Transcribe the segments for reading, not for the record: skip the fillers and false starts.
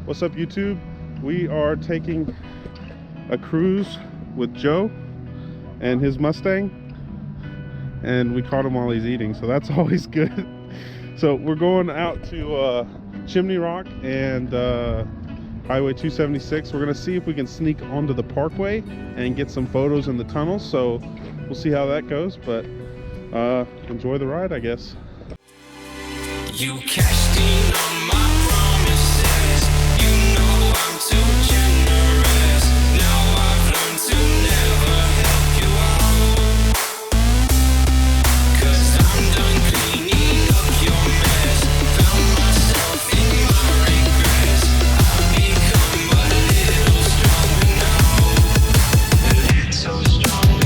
What's up, YouTube? We are taking a cruise with Joe and his Mustang, and we caught him while he's eating, so that's always good. So we're going out to Chimney Rock and Highway 276. We're gonna see if we can sneak onto the parkway and get some photos in the tunnels, so we'll see how that goes, but enjoy the ride, I guess. You cashed in on my promises. You know I'm too generous. Now I've learned to never help you out. 'Cause I'm done cleaning up your mess. Found myself in my regrets. I've become a little stronger now. A little stronger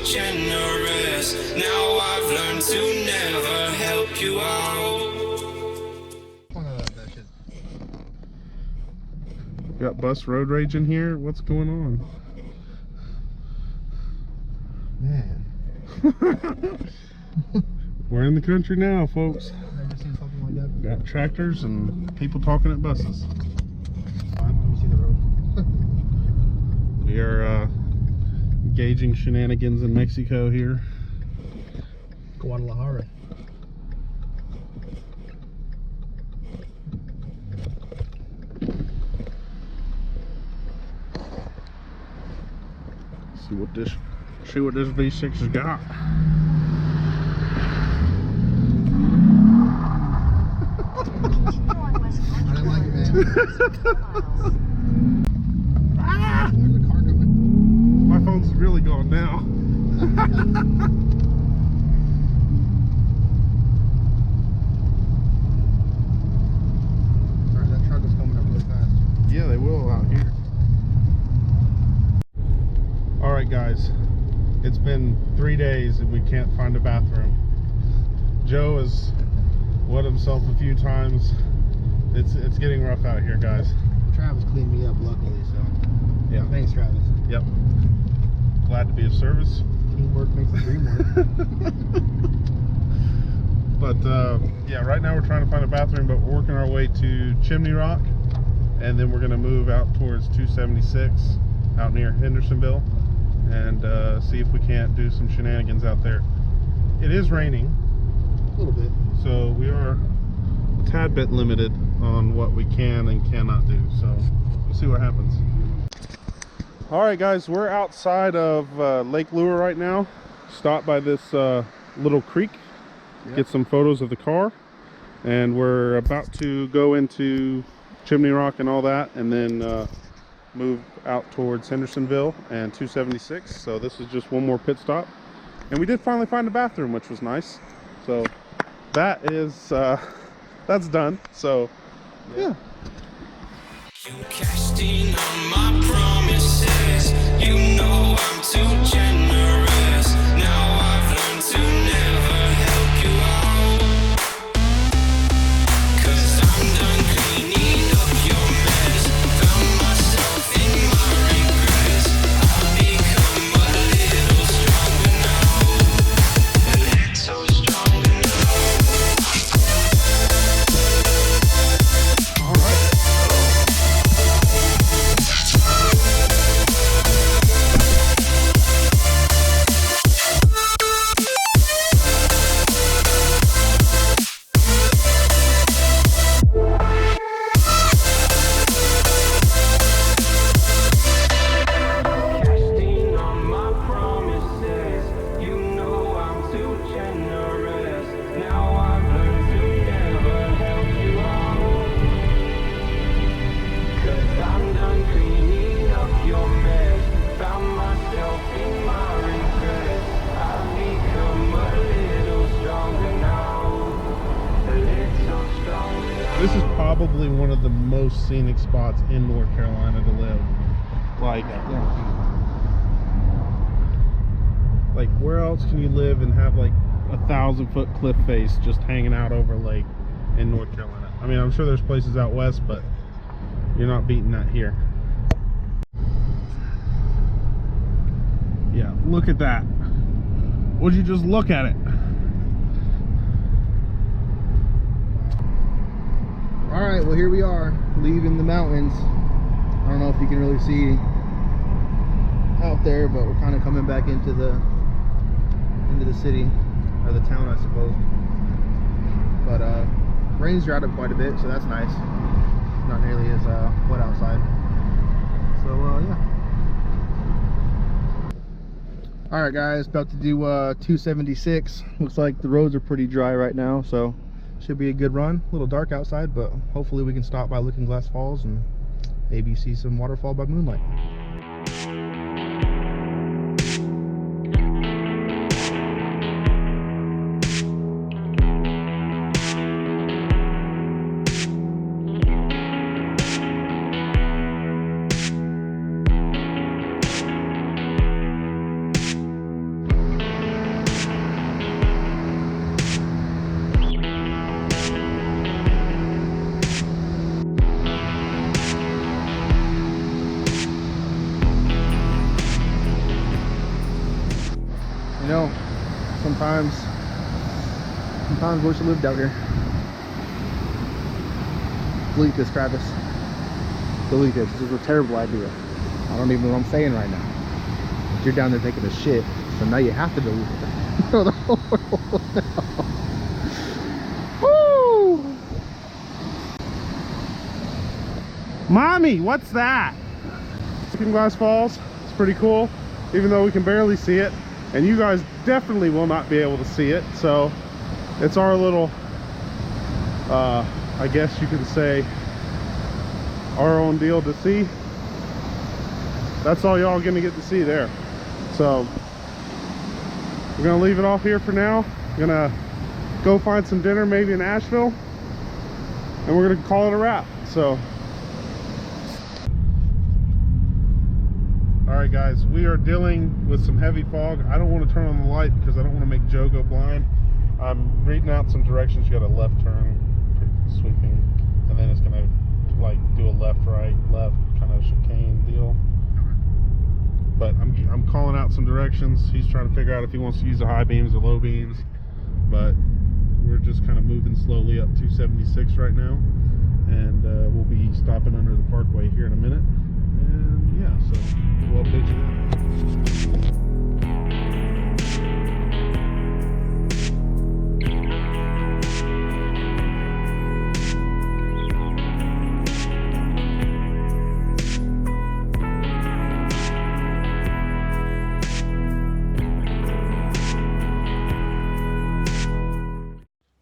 generous. Now I've learned to never help you out. Got bus road rage in here. What's going on? Man. We're in the country now, folks. Never seen something like that. Got tractors and people talking at buses. Let me see the road. We are engaging shenanigans in Mexico here. Guadalajara. See what this V6 has got. I didn't like it, man. Ah! There's a car coming. My phone's really gone now. Sorry, that truck is coming up really fast. Yeah, they will out here. Alright guys, it's been 3 days and we can't find a bathroom. Joe has wet himself a few times. It's getting rough out here, guys. Travis cleaned me up, luckily, so. Yeah. Thanks, Travis. Yep. Glad to be of service. Teamwork makes the dream work. But yeah, right now we're trying to find a bathroom, but we're working our way to Chimney Rock, and then we're going to move out towards 276 out near Hendersonville and see if we can't do some shenanigans out there. It is raining, A little bit. so we are a tad bit limited on what we can and cannot do, so we'll see what happens. All right guys, we're outside of Lake Lure right now. Stopped by this little creek, get some photos of the car, and we're about to go into Chimney Rock and all that, and then move out towards Hendersonville and 276. So this is just one more pit stop, and we did finally find a bathroom, which was nice. So that is that's done. So yeah. You cashed in on my promises. You know I'm too generous. Now I've learned to never help you out. 'Cause I'm done cleaning up your mess. Found myself in my regrets. I've become a little stronger now. A little stronger now. All right. This is probably one of the most scenic spots in North Carolina to live. Like, like where else can you live and have like 1,000-foot cliff face just hanging out over a lake in North Carolina? I mean, I'm sure there's places out west, but you're not beating that here. Yeah, look at that. Would you just look at it? All right, well here we are, leaving the mountains. I don't know if you can really see out there, but we're kind of coming back into the city, or the town, I suppose. But rain's dried up quite a bit, so that's nice. It's not nearly as wet outside. So yeah. All right, guys, about to do 276. Looks like the roads are pretty dry right now, so should be a good run. A little dark outside, but hopefully we can stop by Looking Glass Falls and maybe see some waterfall by moonlight. You know, sometimes wish I lived out here. Delete this, Travis. Delete this. This is a terrible idea. I don't even know what I'm saying right now. But you're down there taking a shit, so now you have to delete it. Woo! Mommy, what's that? Looking Glass Falls. It's pretty cool, even though we can barely see it. And you guys definitely will not be able to see it. So it's our little, I guess you could say, our own deal to see. That's all y'all gonna get to see there. So we're gonna leave it off here for now. We're gonna go find some dinner maybe in Asheville, and we're gonna call it a wrap. So alright guys, we are dealing with some heavy fog. I don't want to turn on the light because I don't want to make Joe go blind. I'm reading out some directions. You got a left turn, sweeping, and then it's going to like do a left, right, left kind of chicane deal. But I'm calling out some directions. He's trying to figure out if he wants to use the high beams or low beams. But we're just kind of moving slowly up 276 right now. And we'll be stopping under the parkway here in a minute. And yeah, so we'll update you then.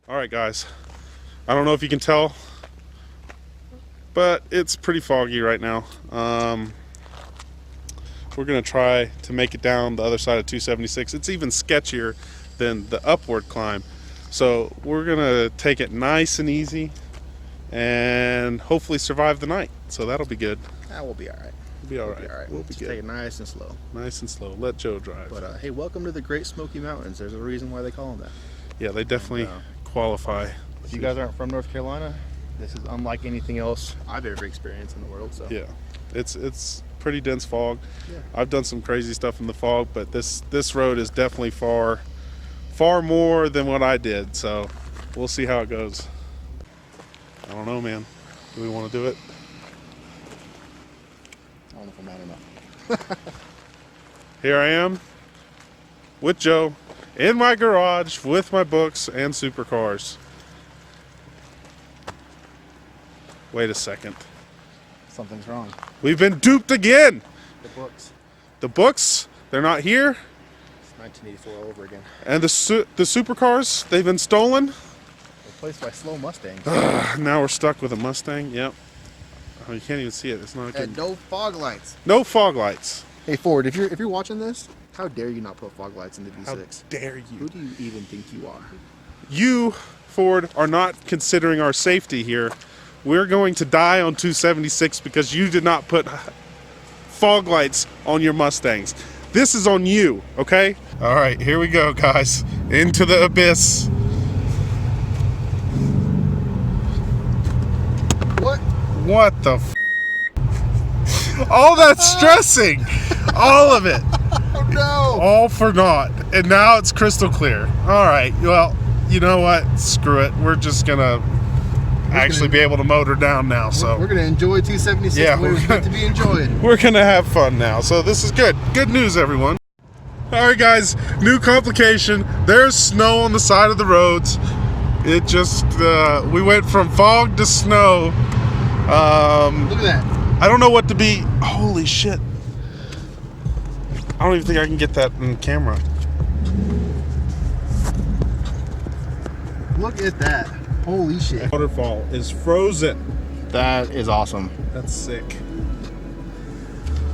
All right, guys. I don't know if you can tell, but it's pretty foggy right now. We're gonna try to make it down the other side of 276. It's even sketchier than the upward climb. So we're gonna take it nice and easy and hopefully survive the night. So that'll be good. We'll be all right. We'll be all right. We'll be Just good. take it nice and slow. Nice and slow. Let Joe drive. But hey, welcome to the Great Smoky Mountains. There's a reason why they call them that. Yeah, they definitely qualify. If you guys aren't from North Carolina, this is unlike anything else I've ever experienced in the world. So Yeah, it's pretty dense fog. Yeah. I've done some crazy stuff in the fog, but this road is definitely far more than what I did. So we'll see how it goes. I don't know, man. Do we want to do it? I don't know if I'm mad enough. Here I am with Joe in my garage with my books and supercars. Wait a second. Something's wrong. We've been duped again. The books. The books, they're not here. It's 1984 all over again. And the supercars, they've been stolen. Replaced by slow Mustangs. Now we're stuck with a Mustang. Yep. Oh, you can't even see it. It's not good. And no fog lights. No fog lights. Hey Ford, if you're watching this, how dare you not put fog lights in the V6? How dare Who you? do you even think you are? You, Ford, are not considering our safety here we're going to die on 276 because you did not put fog lights on your Mustangs. This is on you, okay? All right, here we go, guys. Into the abyss. What the f? All that stressing, all of it. Oh no! All for naught. And now it's crystal clear. All right, well, you know what? Screw it. We're just gonna actually be able to motor down now. So we're gonna enjoy 276 Yeah, the way it was meant to be enjoyed. we're gonna have fun now. So this is good. Good news, everyone. All right, guys. New complication. There's snow on the side of the roads. It just we went from fog to snow. Look at that. I don't know what to be. Holy shit. I don't even think I can get that in camera. Look at that. Holy shit. Waterfall is frozen. That is awesome. That's sick.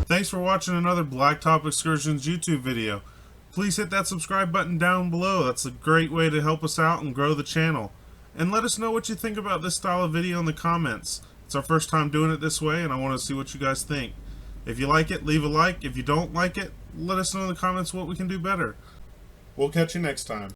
Thanks for watching another Blacktop Excursions YouTube video. Please hit that subscribe button down below. That's a great way to help us out and grow the channel. And let us know what you think about this style of video in the comments. It's our first time doing it this way, and I want to see what you guys think. If you like it, leave a like. If you don't like it, let us know in the comments what we can do better. We'll catch you next time.